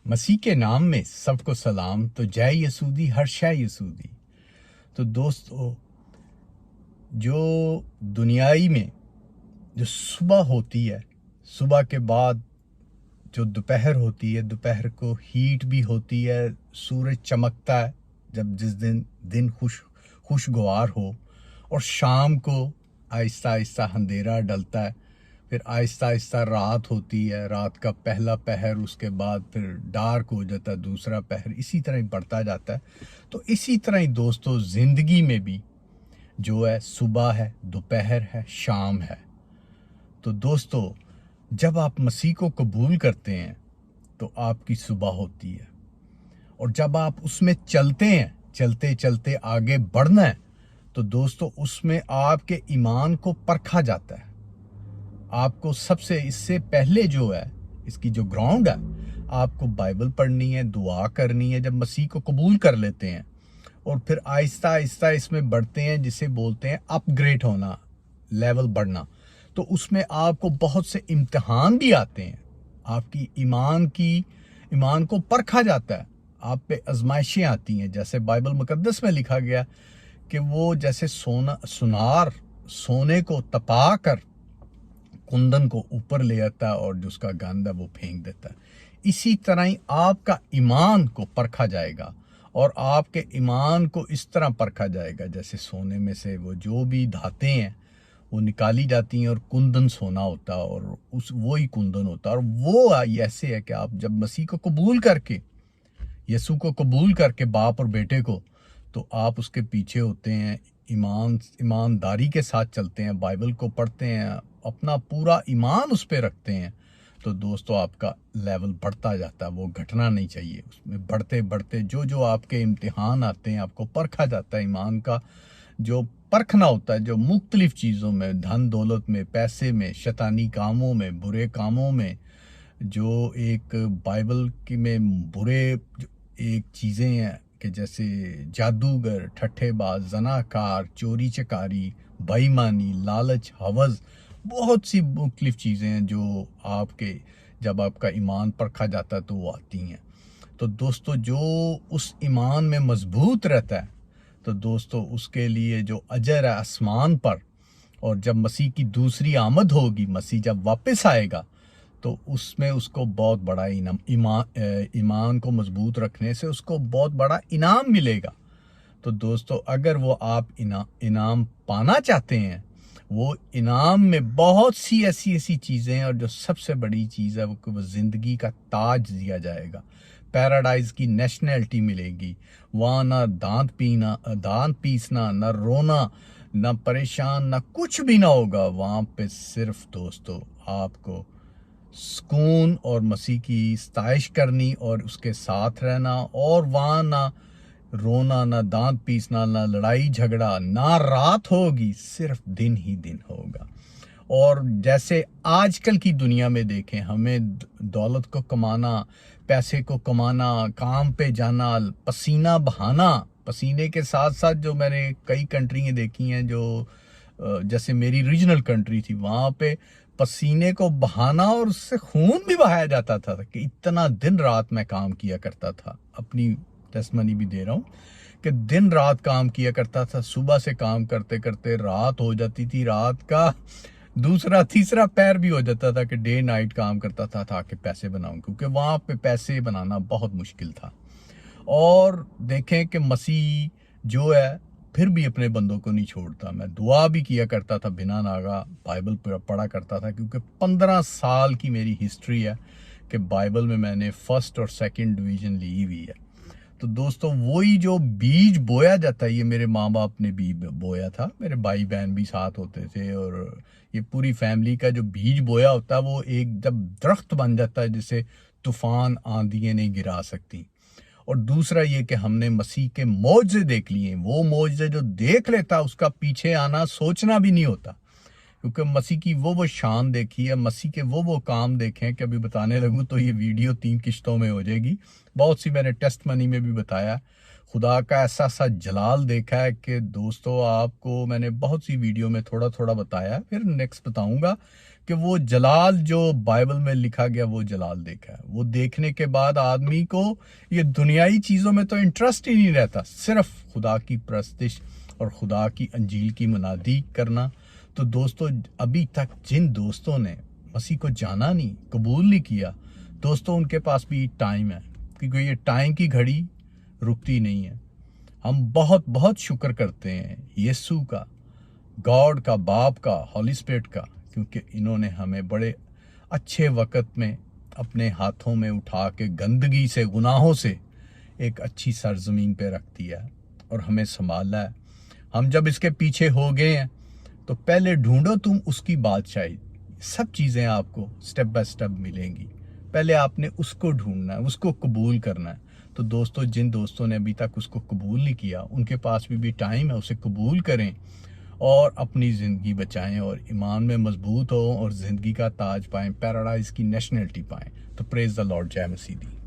مسیح کے نام میں سب کو سلام، تو جے یسودی ہر شے یسودی۔ تو دوستو، جو دنیائی میں جو صبح ہوتی ہے، صبح کے بعد جو دوپہر ہوتی ہے، دوپہر کو ہیٹ بھی ہوتی ہے، سورج چمکتا ہے جس دن خوشگوار ہو، اور شام کو آہستہ آہستہ اندھیرا ڈلتا ہے، پھر آہستہ آہستہ رات ہوتی ہے، رات کا پہلا پہر، اس کے بعد پھر ڈارک ہو جاتا ہے دوسرا پہر، اسی طرح ہی بڑھتا جاتا ہے۔ تو اسی طرح ہی دوستو زندگی میں بھی جو ہے صبح ہے، دوپہر ہے، شام ہے۔ تو دوستو، جب آپ مسیح کو قبول کرتے ہیں تو آپ کی صبح ہوتی ہے، اور جب آپ اس میں چلتے ہیں، چلتے چلتے آگے بڑھنا ہے، تو دوستو اس میں آپ کے ایمان کو پرکھا جاتا ہے۔ آپ کو اس سے پہلے جو ہے، اس کی جو گراؤنڈ ہے، آپ کو بائبل پڑھنی ہے، دعا کرنی ہے جب مسیح کو قبول کر لیتے ہیں، اور پھر آہستہ آہستہ اس میں بڑھتے ہیں، جسے بولتے ہیں اپ گریڈ ہونا، لیول بڑھنا۔ تو اس میں آپ کو بہت سے امتحان بھی آتے ہیں، آپ کی ایمان کو پرکھا جاتا ہے، آپ پہ آزمائشیں آتی ہیں، جیسے بائبل مقدس میں لکھا گیا کہ وہ جیسے سونار سونے کو تپا کر کندن کو اوپر لے آتا ہے اور جو اس کا گند ہے وہ پھینک دیتا ہے، اسی طرح ہی آپ کا ایمان کو پرکھا جائے گا، اور آپ کے ایمان کو اس طرح پرکھا جائے گا جیسے سونے میں سے وہ جو بھی دھاتیں ہیں وہ نکالی جاتی ہیں، اور کندن سونا ہوتا ہے، اور وہی کندن ہوتا ہے، اور وہ ایسے ہے کہ آپ جب مسیح کو قبول کر کے، یسوع کو قبول کر کے، باپ اور بیٹے کو، تو آپ اس کے پیچھے ہوتے ہیں، ایمانداری کے ساتھ چلتے ہیں، بائبل کو پڑھتے ہیں، اپنا پورا ایمان اس پہ رکھتے ہیں، تو دوستو آپ کا لیول بڑھتا جاتا ہے، وہ گھٹنا نہیں چاہیے۔ اس میں بڑھتے بڑھتے جو آپ کے امتحان آتے ہیں، آپ کو پرکھا جاتا ہے، ایمان کا جو پرکھنا ہوتا ہے، جو مختلف چیزوں میں، دھن دولت میں، پیسے میں، شیطانی کاموں میں، برے کاموں میں، جو ایک بائبل کی میں برے ایک چیزیں ہیں کہ جیسے جادوگر، ٹھٹھے باز، زناکار، چوری چکاری، بے ایمانی، لالچ، حوض، بہت سی مختلف چیزیں ہیں جو جب آپ کا ایمان پرکھا جاتا ہے تو وہ آتی ہیں۔ تو دوستو، جو اس ایمان میں مضبوط رہتا ہے، تو دوستو اس کے لیے جو اجر ہے آسمان پر، اور جب مسیح کی دوسری آمد ہوگی، مسیح جب واپس آئے گا، تو اس میں اس کو بہت بڑا ایمان کو مضبوط رکھنے سے اس کو بہت بڑا انعام ملے گا۔ تو دوستو، اگر وہ آپ انعام پانا چاہتے ہیں، وہ انعام میں بہت سی ایسی چیزیں ہیں، اور جو سب سے بڑی چیز ہے وہ زندگی کا تاج دیا جائے گا، پیراڈائز کی نیشنلٹی ملے گی، وہاں نہ دانت پیسنا، نہ رونا، نہ پریشان، نہ کچھ بھی نہ ہوگا وہاں پہ، صرف دوستو آپ کو سکون اور مسیح کی ستائش کرنی اور اس کے ساتھ رہنا، اور وہاں نہ رونا، نہ دانت پیسنا، نہ لڑائی جھگڑا، نہ رات ہوگی، صرف دن ہی دن ہوگا۔ اور جیسے آج کل کی دنیا میں دیکھیں، ہمیں دولت کو کمانا، پیسے کو کمانا، کام پہ جانا، پسینہ بہانا، پسینے کے ساتھ ساتھ جو میں نے کئی کنٹریاں دیکھی ہیں، جو جیسے میری ریجنل کنٹری تھی، وہاں پہ پسینے کو بہانا اور اس سے خون بھی بہایا جاتا تھا، کہ اتنا دن رات میں کام کیا کرتا تھا۔ اپنی ٹیسٹمنی بھی دے رہا ہوں کہ دن رات کام کیا کرتا تھا، صبح سے کام کرتے کرتے رات ہو جاتی تھی، رات کا دوسرا تیسرا پیر بھی ہو جاتا تھا، کہ ڈے نائٹ کام کرتا تھا تاکہ پیسے بناؤں، کیونکہ وہاں پہ پیسے بنانا بہت مشکل تھا۔ اور دیکھیں کہ مسیح جو ہے پھر بھی اپنے بندوں کو نہیں چھوڑتا۔ میں دعا بھی کیا کرتا تھا بنا ناگا، بائبل پڑھا کرتا تھا، کیونکہ 15 سال کی میری ہسٹری ہے کہ بائبل میں نے فرسٹ اور سیکنڈ ڈویژن لی ہوئی ہے۔ تو دوستو، وہی جو بیج بویا جاتا ہے، یہ میرے ماں باپ نے بھی بویا تھا، میرے بھائی بہن بھی ساتھ ہوتے تھے، اور یہ پوری فیملی کا جو بیج بویا ہوتا ہے، وہ ایک جب درخت بن جاتا ہے جسے طوفان آندھیاں نہیں گرا سکتی۔ اور دوسرا یہ کہ ہم نے مسیح کے معجزے دیکھ لیے، وہ معجزے جو دیکھ لیتا اس کا پیچھے آنا سوچنا بھی نہیں ہوتا، کیونکہ مسیح کی وہ شان دیکھی ہے، مسیح کے وہ کام دیکھیں کہ ابھی بتانے لگوں تو یہ ویڈیو 3 قسطوں میں ہو جائے گی۔ بہت سی میں نے ٹیسٹ منی میں بھی بتایا، خدا کا ایسا سا جلال دیکھا ہے کہ دوستو آپ کو میں نے بہت سی ویڈیو میں تھوڑا تھوڑا بتایا، پھر نیکسٹ بتاؤں گا کہ وہ جلال جو بائبل میں لکھا گیا وہ جلال دیکھا ہے۔ وہ دیکھنے کے بعد آدمی کو یہ دنیائی چیزوں میں تو انٹرسٹ ہی نہیں رہتا، صرف خدا کی پرستش اور خدا کی انجیل کی منادی کرنا۔ تو دوستو ابھی تک جن دوستوں نے مسیح کو جانا نہیں، قبول نہیں کیا، دوستو ان کے پاس بھی ٹائم ہے، کیونکہ یہ ٹائم کی گھڑی رکتی نہیں ہے۔ ہم بہت بہت شکر کرتے ہیں یسوع کا، گاڈ کا، باپ کا، ہولی اسپرٹ کا، کیونکہ انہوں نے ہمیں بڑے اچھے وقت میں اپنے ہاتھوں میں اٹھا کے گندگی سے، گناہوں سے ایک اچھی سرزمین پہ رکھ دیا اور ہمیں سنبھالا ہے۔ ہم جب اس کے پیچھے ہو گئے ہیں تو پہلے ڈھونڈو تم اس کی بادشاہی، سب چیزیں آپ کو سٹیپ بائی سٹیپ ملیں گی، پہلے آپ نے اس کو ڈھونڈنا ہے، اس کو قبول کرنا ہے۔ تو دوستو جن دوستوں نے ابھی تک اس کو قبول نہیں کیا، ان کے پاس بھی ٹائم ہے، اسے قبول کریں اور اپنی زندگی بچائیں اور ایمان میں مضبوط ہوں اور زندگی کا تاج پائیں، پیراڈائز کی نیشنلٹی پائیں۔ تو پریز دا لارڈ، جے مسیح دی۔